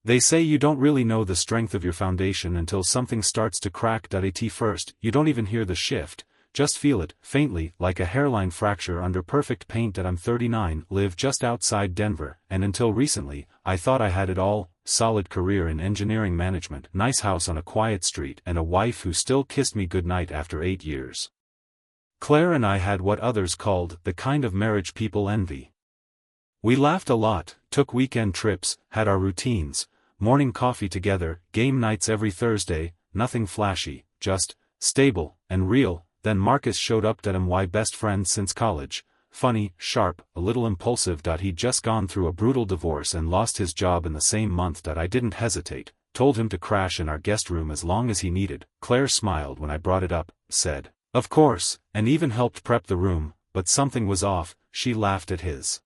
They say you don't really know the strength of your foundation until something starts to crack. At first, you don't even hear the shift, just feel it, faintly, like a hairline fracture under perfect paint. I'm 39, live just outside Denver, and until recently, I thought I had it all: solid career in engineering management, nice house on a quiet street, and a wife who still kissed me goodnight after 8 years. Claire and I had what others called the kind of marriage people envy. We laughed a lot, took weekend trips, had our routines, morning coffee together, game nights every Thursday, nothing flashy, just stable and real. Then Marcus showed up. My best friend since college, funny, sharp, a little impulsive. He'd just gone through a brutal divorce and lost his job in the same month. I didn't hesitate, told him to crash in our guest room as long as he needed. Claire smiled when I brought it up, said, "Of course," and even helped prep the room, but something was off. She laughed at his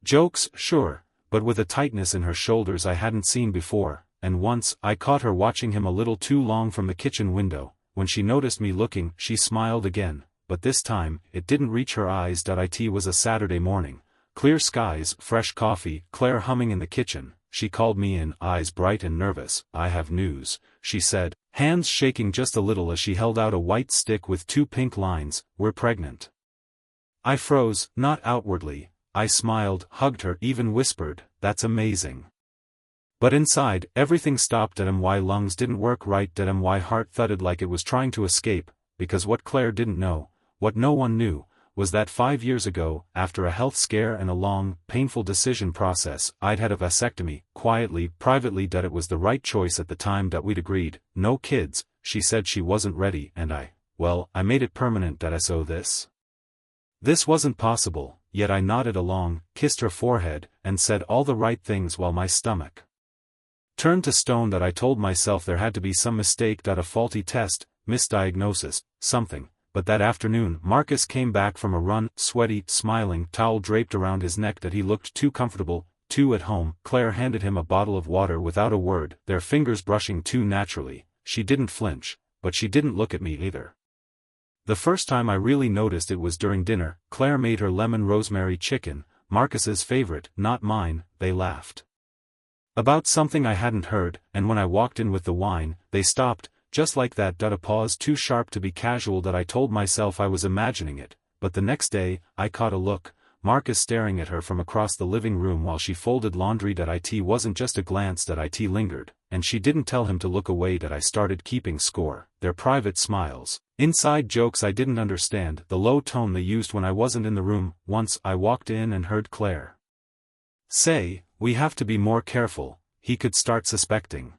jokes, sure, but with a tightness in her shoulders I hadn't seen before, and once, I caught her watching him a little too long from the kitchen window. When she noticed me looking, she smiled again, but this time, it didn't reach her eyes. It was a Saturday morning, clear skies, fresh coffee, Claire humming in the kitchen. She called me in, eyes bright and nervous. "I have news," she said, hands shaking just a little as she held out a white stick with 2 pink lines. "We're pregnant." I froze, not outwardly. I smiled, hugged her, even whispered, "That's amazing." But inside, everything stopped. My lungs didn't work right. My heart thudded like it was trying to escape, because what Claire didn't know, what no one knew, was that 5 years ago, after a health scare and a long, painful decision process, I'd had a vasectomy, quietly, privately. It was the right choice at the time. We'd agreed, no kids. She said she wasn't ready, and I made it permanent. So this wasn't possible, yet I nodded along, kissed her forehead, and said all the right things while my stomach turned to stone. I told myself there had to be some mistake. A faulty test, misdiagnosis, something. But that afternoon, Marcus came back from a run, sweaty, smiling, towel draped around his neck. He looked too comfortable, too at home. Claire handed him a bottle of water without a word, their fingers brushing too naturally. She didn't flinch, but she didn't look at me either. The first time I really noticed it was during dinner. Claire made her lemon rosemary chicken, Marcus's favorite, not mine. They laughed about something I hadn't heard, and when I walked in with the wine, they stopped, just like that. A pause too sharp to be casual. I told myself I was imagining it, but the next day, I caught a look, Marcus staring at her from across the living room while she folded laundry. It wasn't just a glance. It lingered, and she didn't tell him to look away. I started keeping score, their private smiles, inside jokes I didn't understand, the low tone they used when I wasn't in the room. Once, I walked in and heard Claire say, "We have to be more careful," he could start suspecting.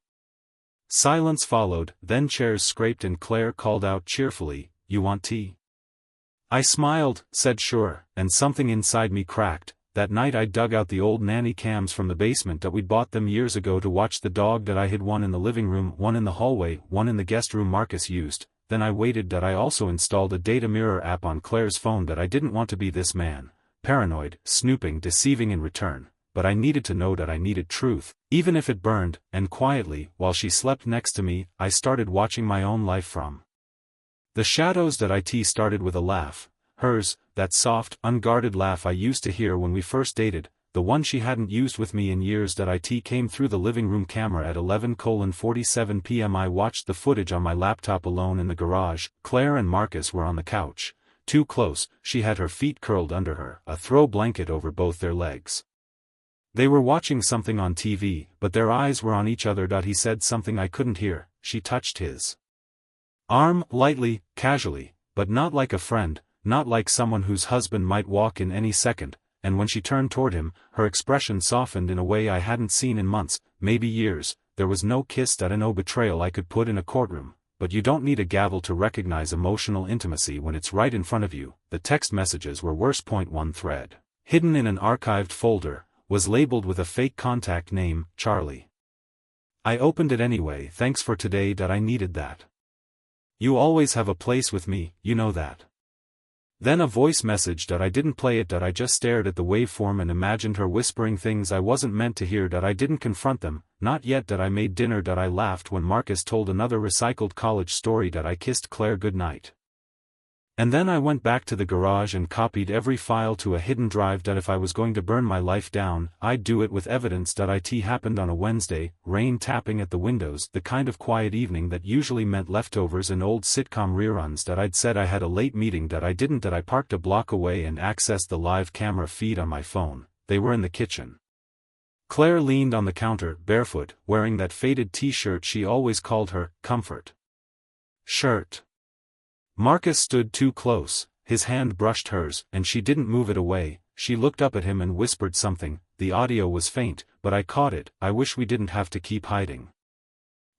Silence followed, then chairs scraped and Claire called out cheerfully, "You want tea?" I smiled, said sure, and something inside me cracked. That night I dug out the old nanny cams from the basement. We'd bought them years ago to watch the dog. I hid one in the living room, one in the hallway, one in the guest room Marcus used. Then I waited. I also installed a data mirror app on Claire's phone. I didn't want to be this man, paranoid, snooping, deceiving in return. But I needed to know. I needed truth, even if it burned. And quietly, while she slept next to me, I started watching my own life from the shadows. It started with a laugh, hers, that soft, unguarded laugh I used to hear when we first dated, the one she hadn't used with me in years. It came through the living room camera at 11:47 p.m. I watched the footage on my laptop alone in the garage. Claire and Marcus were on the couch, too close. She had her feet curled under her, a throw blanket over both their legs. They were watching something on TV, but their eyes were on each other. He said something I couldn't hear. She touched his arm, lightly, casually, but not like a friend, not like someone whose husband might walk in any second, and when she turned toward him, her expression softened in a way I hadn't seen in months, maybe years. There was no kiss. No betrayal I could put in a courtroom, but you don't need a gavel to recognize emotional intimacy when it's right in front of you. The text messages were worse. One thread, hidden in an archived folder, was labeled with a fake contact name, Charlie. I opened it anyway. "Thanks for today. I needed that. You always have a place with me, you know that." Then a voice message. I didn't play it. I just stared at the waveform and imagined her whispering things I wasn't meant to hear. I didn't confront them, not yet. I made dinner. I laughed when Marcus told another recycled college story. I kissed Claire goodnight And then I went back to the garage and copied every file to a hidden drive that if I was going to burn my life down, I'd do it with evidence. It happened on a Wednesday, rain tapping at the windows, the kind of quiet evening that usually meant leftovers and old sitcom reruns. That I'd said I had a late meeting that I didn't. That I parked a block away and accessed the live camera feed on my phone. They were in the kitchen. Claire leaned on the counter, barefoot, wearing that faded t-shirt she always called her comfort shirt. Marcus stood too close, his hand brushed hers, and she didn't move it away. She looked up at him and whispered something. The audio was faint, but I caught it. I wish we didn't have to keep hiding.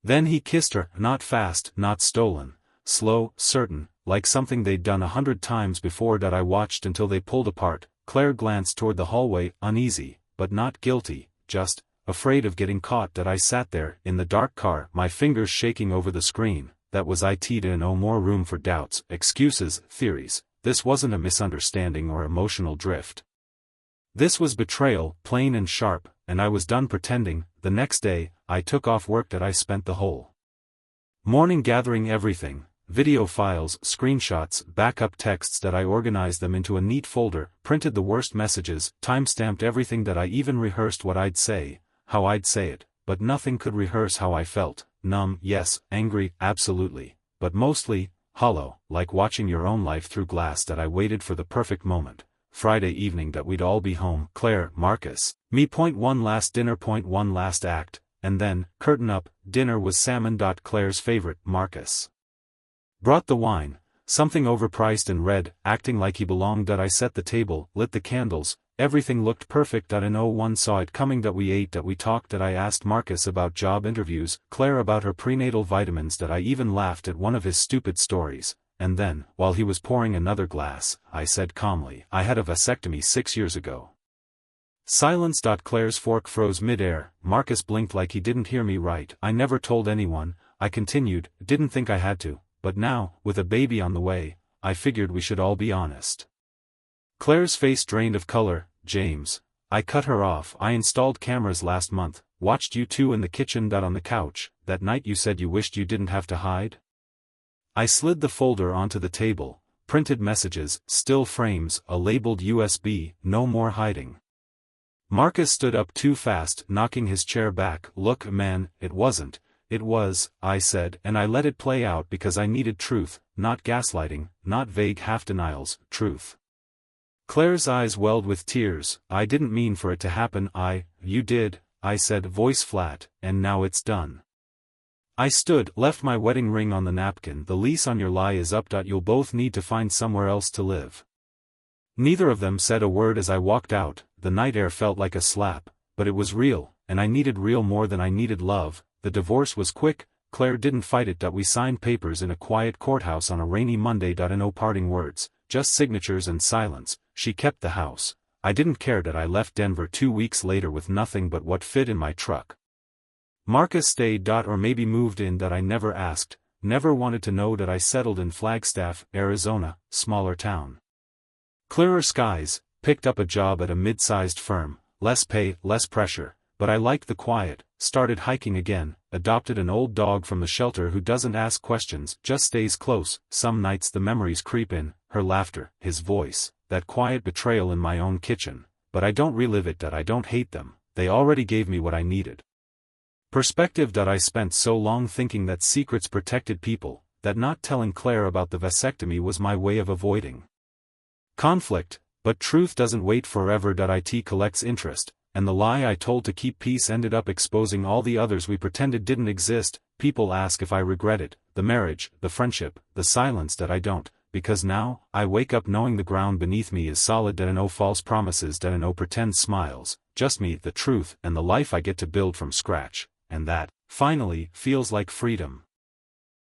Then he kissed her, not fast, not stolen, slow, certain, like something they'd done 100 times before. That I watched until they pulled apart. Claire glanced toward the hallway, uneasy, but not guilty, just afraid of getting caught. That I sat there, in the dark car, my fingers shaking over the screen. That was it. No more room for doubts, excuses, theories. This wasn't a misunderstanding or emotional drift. This was betrayal, plain and sharp, and I was done pretending. The next day, I took off work. That I spent the whole morning gathering everything, video files, screenshots, backup texts. That I organized them into a neat folder, printed the worst messages, timestamped everything. That I even rehearsed what I'd say, how I'd say it, but nothing could rehearse how I felt. Numb, yes, angry, absolutely, but mostly hollow, like watching your own life through glass. That I waited for the perfect moment. Friday evening, that we'd all be home, Claire, Marcus, me. One last dinner. One last act, and then, curtain up, dinner was salmon. Claire's favorite. Marcus brought the wine, something overpriced and red, acting like he belonged. That I set the table, lit the candles, everything looked perfect. No one saw it coming. That we ate, that we talked. That I asked Marcus about job interviews, Claire about her prenatal vitamins. That I even laughed at one of his stupid stories. And then, while he was pouring another glass, I said calmly, I had a vasectomy 6 years ago. Silence. Claire's fork froze mid-air. Marcus blinked like he didn't hear me right. I never told anyone, I continued, didn't think I had to, but now, with a baby on the way, I figured we should all be honest. Claire's face drained of color. James, I cut her off. I installed cameras last month, watched you two in the kitchen. On the couch, that night you said you wished you didn't have to hide. I slid the folder onto the table, printed messages, still frames, a labeled USB, no more hiding. Marcus stood up too fast, knocking his chair back. Look, man, it wasn't. It was, I said, and I let it play out because I needed truth, not gaslighting, not vague half-denials, truth. Claire's eyes welled with tears. I didn't mean for it to happen. You did, I said, voice flat, and now it's done. I stood, left my wedding ring on the napkin. The lease on your lie is up. You'll both need to find somewhere else to live. Neither of them said a word as I walked out. The night air felt like a slap, but it was real, and I needed real more than I needed love. The divorce was quick. Claire didn't fight it. We signed papers in a quiet courthouse on a rainy Monday. No parting words, just signatures and silence. She kept the house. I didn't care. I left Denver 2 weeks later with nothing but what fit in my truck. Marcus stayed. Or maybe moved in. I never asked, never wanted to know. I settled in Flagstaff, Arizona, smaller town. Clearer skies, picked up a job at a mid-sized firm, less pay, less pressure, but I liked the quiet. Started hiking again, adopted an old dog from the shelter who doesn't ask questions, just stays close. Some nights the memories creep in, her laughter, his voice, that quiet betrayal in my own kitchen, but I don't relive it. I don't hate them, they already gave me what I needed. Perspective. I spent so long thinking that secrets protected people, that not telling Claire about the vasectomy was my way of avoiding conflict, but truth doesn't wait forever. It collects interest, and the lie I told to keep peace ended up exposing all the others we pretended didn't exist. People ask if I regret it, the marriage, the friendship, the silence. I don't, because now, I wake up knowing the ground beneath me is solid. No false promises. No pretend smiles, just me, the truth, and the life I get to build from scratch. And that, finally, feels like freedom.